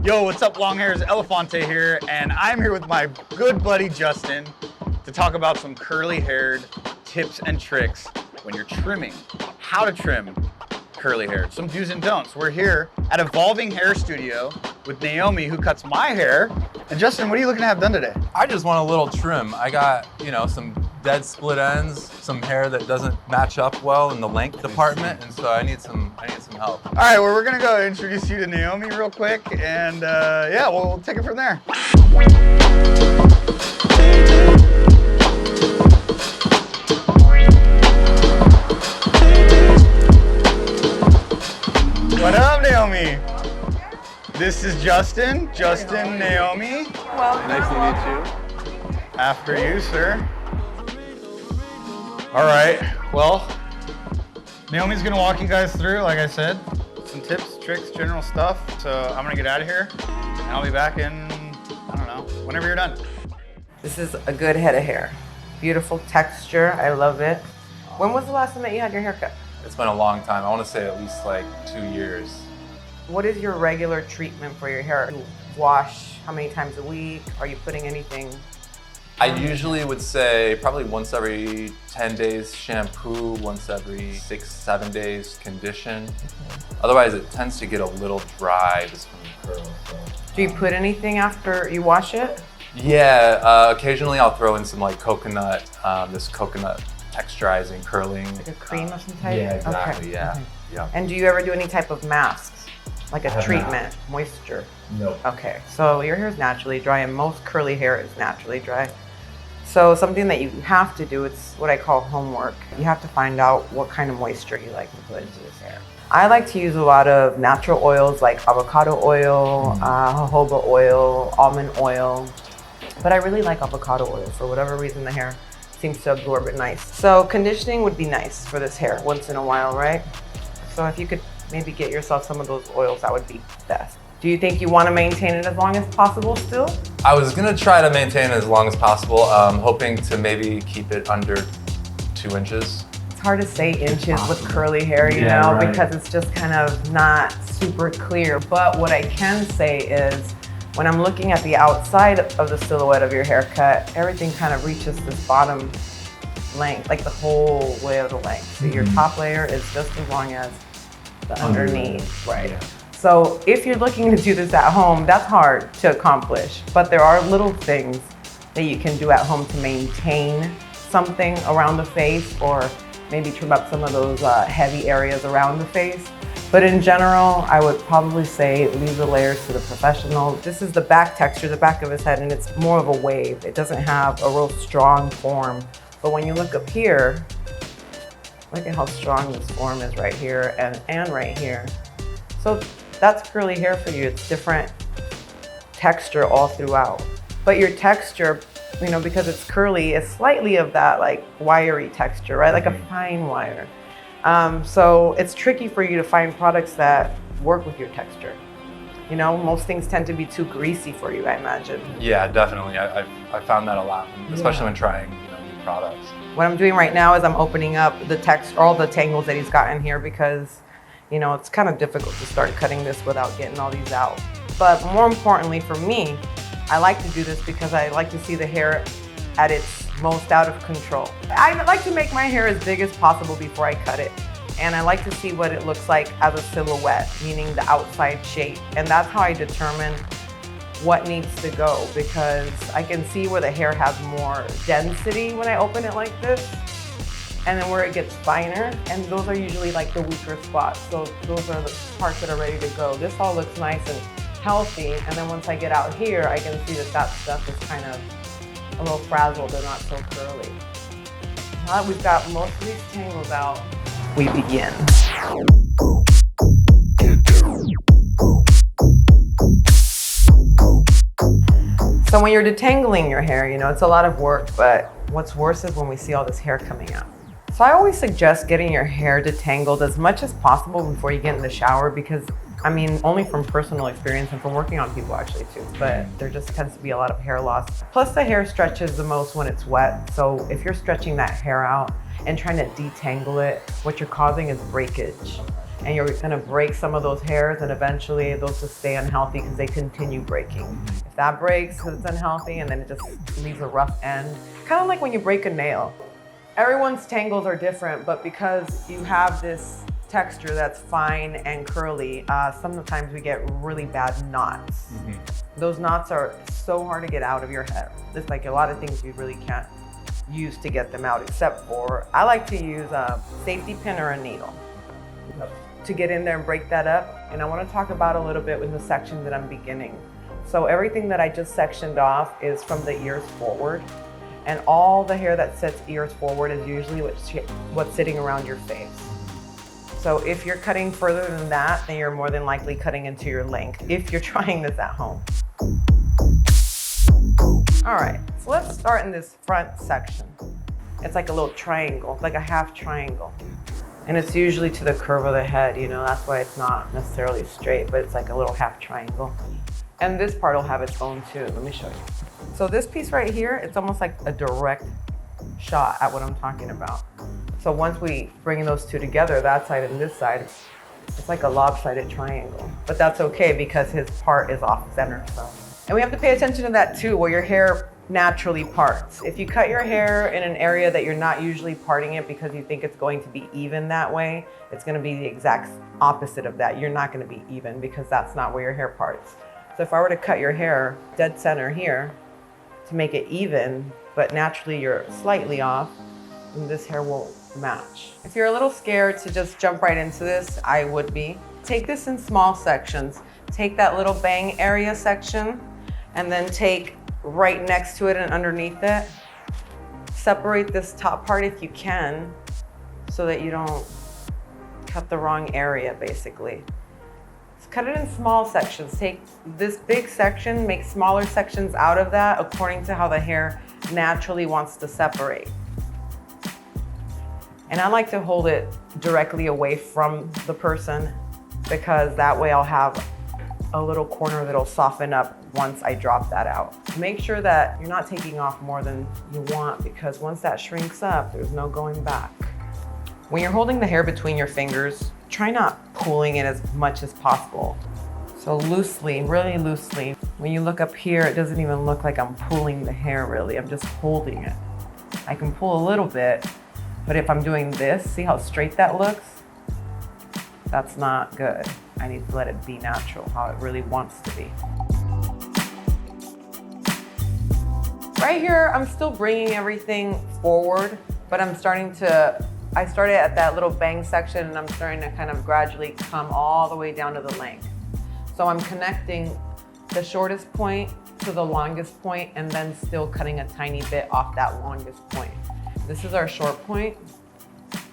Yo, what's up, Longhairs? Elefante here, and I'm here with my good buddy Justin to talk about some curly-haired tips and tricks when you're trimming. How to trim curly hair, some do's and don'ts. We're here at Evolving Hair Studio with Naomi, who cuts my hair. And Justin, what are you looking to have done today? I just want a little trim. I got, some dead split ends, some hair that doesn't match up well in the length department, and so I need some help. All right, well, we're gonna go introduce you to Naomi real quick, and yeah, we'll take it from there. What up, Naomi? This is Justin, Naomi. Well, Nice to meet you. After you, sir. All right, well, Naomi's gonna walk you guys through, like I said, some tips, tricks, general stuff. So I'm gonna get out of here, and I'll be back in, I don't know, whenever you're done. this is a good head of hair. Beautiful texture, I love it. When was the last time that you had your hair cut? It's been a long time. I want to say at least like 2 years. What is your regular treatment for your hair? You wash how many times a week? Are you putting anything? I usually would say probably once every 10 days shampoo, once every 6-7 days condition. Otherwise it tends to get a little dry just from the curl. So. Do you put anything after you wash it? Yeah, occasionally I'll throw in some like coconut, this coconut texturizing, curling. Like a cream of some type? Yeah, exactly, Okay. yeah. Okay. Yeah. And do you ever do any type of masks? Like I a have treatment, moisture? No. Okay, so your hair is naturally dry and most curly hair is naturally dry. So something that you have to do, it's what I call homework. You have to find out what kind of moisture you like to put into this hair. I like to use a lot of natural oils like avocado oil, jojoba oil, almond oil, but I really like avocado oil. For whatever reason, the hair seems to absorb it nice. So conditioning would be nice for this hair once in a while, right? So if you could maybe get yourself some of those oils, that would be best. Do you think you want to maintain it as long as possible still? I was gonna try to maintain it as long as possible, hoping to maybe keep it under 2 inches. It's hard to say inches with curly hair, you know, right. because it's just kind of not super clear. But what I can say is when I'm looking at the outside of the silhouette of your haircut, everything kind of reaches this bottom length, like the whole way of the length. So your top layer is just as long as the underneath, right? Yeah. So if you're looking to do this at home, that's hard to accomplish, but there are little things that you can do at home to maintain something around the face, or maybe trim up some of those heavy areas around the face. But in general, I would probably say leave the layers to the professionals. This is the back texture, the back of his head, and it's more of a wave. It doesn't have a real strong form. But when you look up here, look at how strong this form is right here and right here. So that's curly hair for you. It's different texture all throughout. But your texture, because it's curly, is slightly of that like wiry texture, right? Like a fine wire. So it's tricky for you to find products that work with your texture. Most things tend to be too greasy for you, I imagine. Yeah, definitely. I found that a lot, especially when trying new products. What I'm doing right now is I'm opening up all the tangles that he's got in here because it's kind of difficult to start cutting this without getting all these out. But more importantly for me, I like to do this because I like to see the hair at its most out of control. I like to make my hair as big as possible before I cut it. And I like to see what it looks like as a silhouette, meaning the outside shape. And that's how I determine what needs to go, because I can see where the hair has more density when I open it like this, and then where it gets finer, and those are usually like the weaker spots. So those are the parts that are ready to go. This all looks nice and healthy, and then once I get out here, I can see that stuff is kind of a little frazzled and not so curly. Now that we've got most of these tangles out, we begin. So when you're detangling your hair, it's a lot of work, but what's worse is when we see all this hair coming out. So I always suggest getting your hair detangled as much as possible before you get in the shower, because only from personal experience and from working on people actually too, but there just tends to be a lot of hair loss. Plus the hair stretches the most when it's wet. So if you're stretching that hair out and trying to detangle it, what you're causing is breakage. and you're gonna break some of those hairs, and eventually those just stay unhealthy because they continue breaking. If that breaks because it's unhealthy and then it just leaves a rough end, kind of like when you break a nail. Everyone's tangles are different, but because you have this texture that's fine and curly, sometimes we get really bad knots. Those knots are so hard to get out of your hair. There's like a lot of things you really can't use to get them out, except for, I like to use a safety pin or a needle to get in there and break that up. And I want to talk about a little bit with the section that I'm beginning. So everything that I just sectioned off is from the ears forward. And all the hair that sits ears forward is usually what's sitting around your face. So if you're cutting further than that, then you're more than likely cutting into your length if you're trying this at home. All right, so let's start in this front section. It's like a little triangle, like a half triangle. And it's usually to the curve of the head, you know, that's why it's not necessarily straight, but it's like a little half triangle. And this part will have its own too. Let me show you. So this piece right here, it's almost like a direct shot at what I'm talking about. So once we bring those two together, that side and this side, it's like a lopsided triangle. But that's okay because his part is off center. So. And we have to pay attention to that too, where your hair naturally parts. If you cut your hair in an area that you're not usually parting it because you think it's going to be even that way, it's going to be the exact opposite of that. You're not going to be even because that's not where your hair parts. So if I were to cut your hair dead center here to make it even, but naturally you're slightly off, then this hair won't match. If you're a little scared to just jump right into this, I would be. Take this in small sections. Take that little bang area section and then take right next to it and underneath it. Separate this top part if you can so that you don't cut the wrong area basically. Just cut it in small sections. Take this big section, make smaller sections out of that according to how the hair naturally wants to separate. And I like to hold it directly away from the person because that way I'll have a little corner that'll soften up once I drop that out. Make sure that you're not taking off more than you want because once that shrinks up, there's no going back. When you're holding the hair between your fingers, try not pulling it as much as possible. So loosely, really loosely. When you look up here, it doesn't even look like I'm pulling the hair really, I'm just holding it. I can pull a little bit, but if I'm doing this, see how straight that looks? That's not good. I need to let it be natural, how it really wants to be. Right here, I'm still bringing everything forward, but I started at that little bang section and I'm starting to kind of gradually come all the way down to the length. So I'm connecting the shortest point to the longest point and then still cutting a tiny bit off that longest point. This is our short point.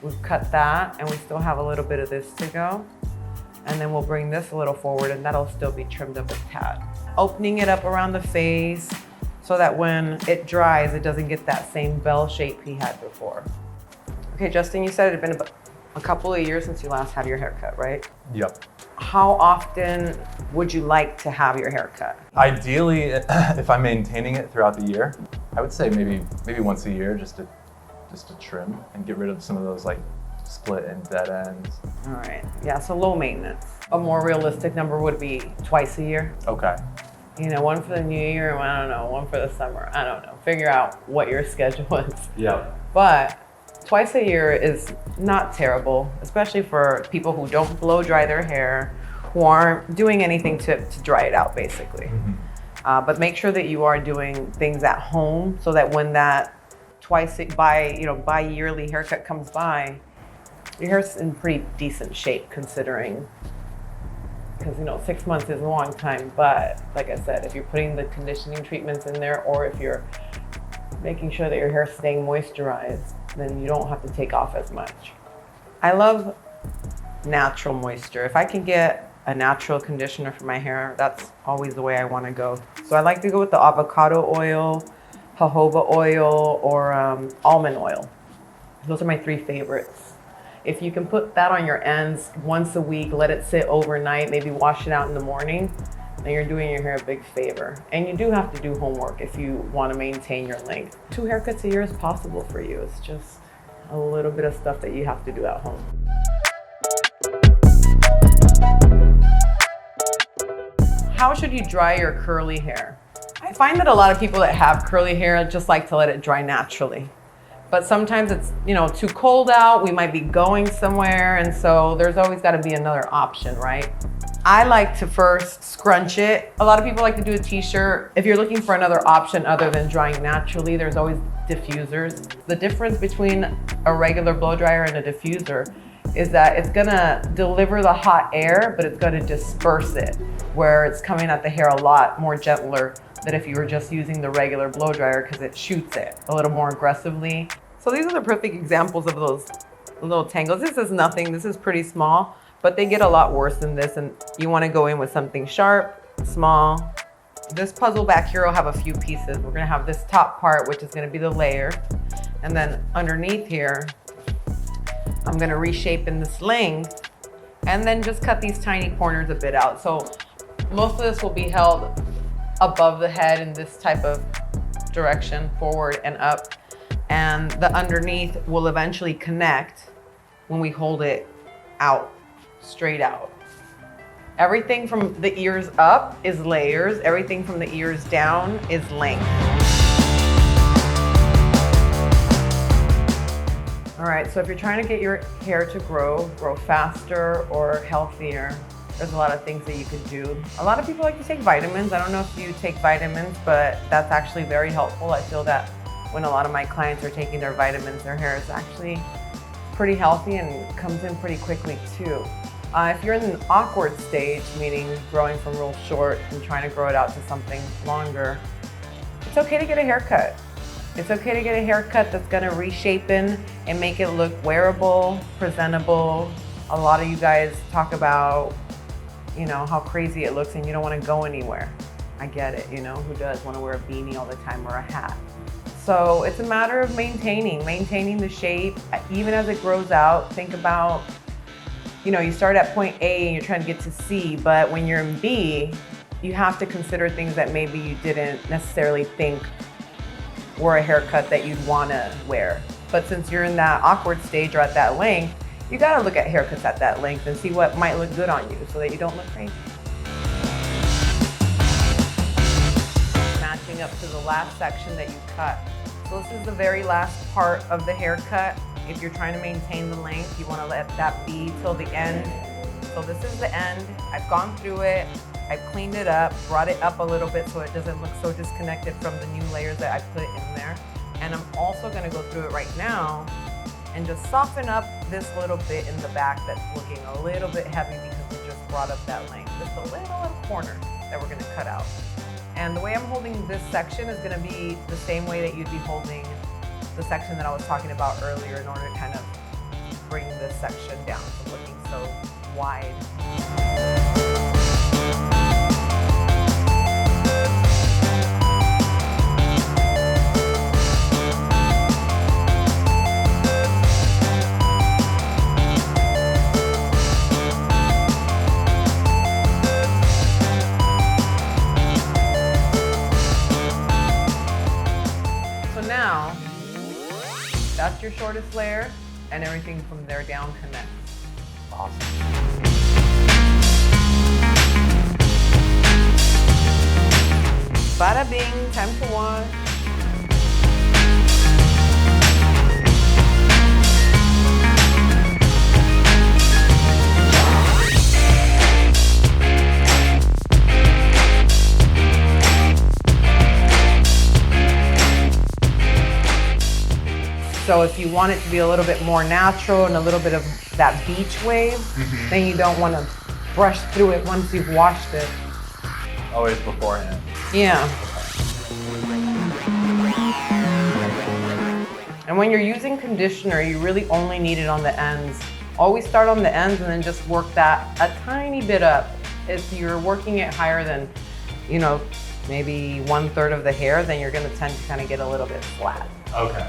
We've cut that and we still have a little bit of this to go. And then we'll bring this a little forward and that'll still be trimmed up a tad. Opening it up around the face so that when it dries, it doesn't get that same bell shape he had before. Okay, Justin, you said it had been a couple of years since you last had your haircut, right? Yep. How often would you like to have your haircut? Ideally, if I'm maintaining it throughout the year, I would say maybe once a year just to trim and get rid of some of those like split and dead ends. All right, yeah, so low maintenance. A more realistic number would be twice a year. Okay. You know, one for the new year, I don't know, one for the summer, I don't know. Figure out what your schedule is. Yeah. But twice a year is not terrible, especially for people who don't blow dry their hair, who aren't doing anything to dry it out, basically. Mm-hmm. But make sure that you are doing things at home so that when that bi-yearly haircut comes by, your hair's in pretty decent shape considering, because 6 months is a long time, but like I said, if you're putting the conditioning treatments in there or if you're making sure that your hair's staying moisturized, then you don't have to take off as much. I love natural moisture. If I can get a natural conditioner for my hair, that's always the way I want to go. So I like to go with the avocado oil, jojoba oil, or almond oil. Those are my 3 favorites. If you can put that on your ends once a week, let it sit overnight, maybe wash it out in the morning, then you're doing your hair a big favor. And you do have to do homework if you want to maintain your length. 2 haircuts a year is possible for you. It's just a little bit of stuff that you have to do at home. How should you dry your curly hair? I find that a lot of people that have curly hair just like to let it dry naturally. But sometimes it's, too cold out, we might be going somewhere, and so there's always gotta be another option, right? I like to first scrunch it. A lot of people like to do a t-shirt. If you're looking for another option other than drying naturally, there's always diffusers. The difference between a regular blow dryer and a diffuser is that it's gonna deliver the hot air, but it's gonna disperse it, where it's coming at the hair a lot more gentler than if you were just using the regular blow dryer, because it shoots it a little more aggressively. So these are the perfect examples of those little tangles. This is nothing, this is pretty small, but they get a lot worse than this, and you wanna go in with something sharp, small. This puzzle back here will have a few pieces. We're gonna have this top part, which is gonna be the layer, and then underneath here, I'm gonna reshape in this length, and then just cut these tiny corners a bit out. So most of this will be held above the head in this type of direction, forward and up. And the underneath will eventually connect when we hold it out, straight out. Everything from the ears up is layers. Everything from the ears down is length. All right, so if you're trying to get your hair to grow faster or healthier, there's a lot of things that you could do. A lot of people like to take vitamins. I don't know if you take vitamins, but that's actually very helpful. I feel that when a lot of my clients are taking their vitamins, their hair is actually pretty healthy and comes in pretty quickly too. If you're in an awkward stage, meaning growing from real short and trying to grow it out to something longer, it's okay to get a haircut. It's okay to get a haircut that's gonna reshape in and make it look wearable, presentable. A lot of you guys talk about, how crazy it looks and you don't wanna go anywhere. I get it, who does wanna wear a beanie all the time or a hat? So it's a matter of maintaining the shape. Even as it grows out, think about, you start at point A and you're trying to get to C, but when you're in B, you have to consider things that maybe you didn't necessarily think were a haircut that you'd wanna wear. But since you're in that awkward stage or at that length, you gotta look at haircuts at that length and see what might look good on you so that you don't look crazy. Matching up to the last section that you cut. So this is the very last part of the haircut. If you're trying to maintain the length, you wanna let that be till the end. So this is the end. I've gone through it. I've cleaned it up, brought it up a little bit so it doesn't look so disconnected from the new layers that I put in there. And I'm also gonna go through it right now and just soften up this little bit in the back that's looking a little bit heavy because we just brought up that length. Just a little corner that we're gonna cut out. And the way I'm holding this section is gonna be the same way that you'd be holding the section that I was talking about earlier in order to kind of bring this section down from looking so wide. Now, that's your shortest layer, and everything from there down connects. Awesome. Bada bing, time to wash. So if you want it to be a little bit more natural and a little bit of that beach wave, then you don't want to brush through it once you've washed it. Always beforehand. Yeah. And when you're using conditioner, you really only need it on the ends. Always start on the ends and then just work that a tiny bit up. If you're working it higher than, maybe 1/3 of the hair, then you're gonna tend to kind of get a little bit flat. Okay.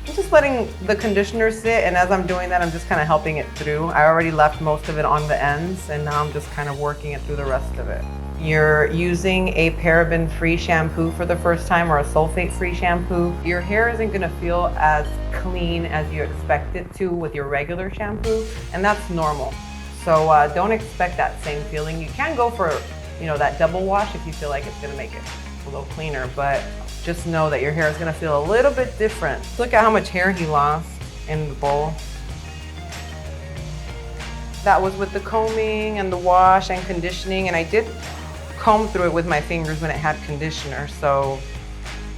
I'm just letting the conditioner sit, and as I'm doing that, I'm just kind of helping it through. I already left most of it on the ends, and now I'm just kind of working it through the rest of it. You're using a paraben-free shampoo for the first time or a sulfate-free shampoo. Your hair isn't gonna feel as clean as you expect it to with your regular shampoo, and that's normal. So don't expect that same feeling. You can go for, you know, that double wash if you feel like it's gonna make it a little cleaner, but just know that your hair is gonna feel a little bit different. Look at how much hair he lost in the bowl. That was with the combing and the wash and conditioning, and I did comb through it with my fingers when it had conditioner, so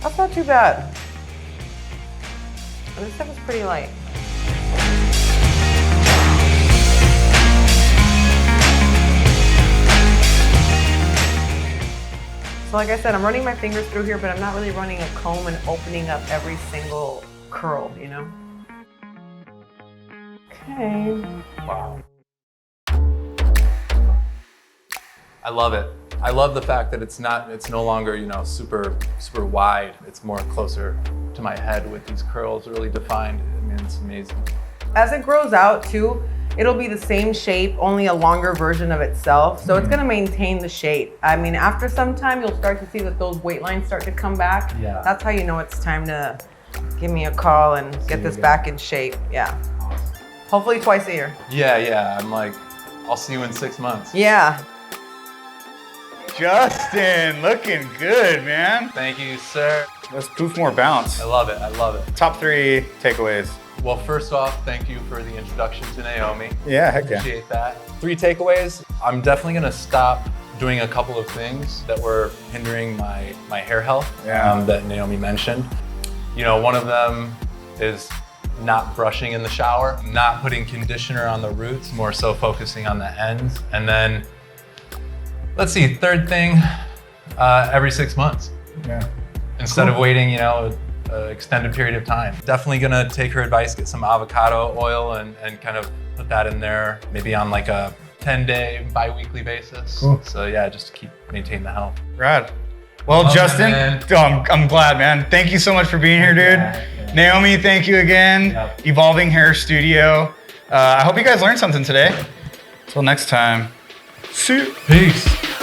that's not too bad. And this stuff is pretty light. So like I said, I'm running my fingers through here, but I'm not really running a comb and opening up every single curl, you know? Okay. Wow. I love it. I love the fact that it's no longer, you know, super wide. It's more closer to my head with these curls really defined. I mean, it's amazing. As it grows out too, it'll be the same shape, only a longer version of itself. So it's gonna maintain the shape. I mean, after some time, you'll start to see that those weight lines start to come back. Yeah. That's how you know it's time to give me a call and get this back in shape. Yeah. Hopefully twice a year. Yeah. I'm like, I'll see you in 6 months. Yeah. Justin, looking good, man. Thank you, sir. Let's poof more bounce. I love it. Top 3 takeaways. Well, first off, thank you for the introduction to Naomi. Yeah, heck yeah. Appreciate that. 3 takeaways. I'm definitely gonna stop doing a couple of things that were hindering my hair health that Naomi mentioned. You know, one of them is not brushing in the shower, not putting conditioner on the roots, more so focusing on the ends. And then, let's see, third thing, every 6 months. Yeah. Instead of waiting, you know, an extended period of time. Definitely gonna take her advice, get some avocado oil and kind of put that in there, maybe on like a 10-day bi-weekly basis. Cool. So yeah, just to maintain the health. Rad. Well, Love Justin, it, I'm glad, man. Thank you so much for being here, dude. Yeah. Naomi, thank you again. Yep. Evolving Hair Studio. I hope you guys learned something today. Till next time. See you. Peace.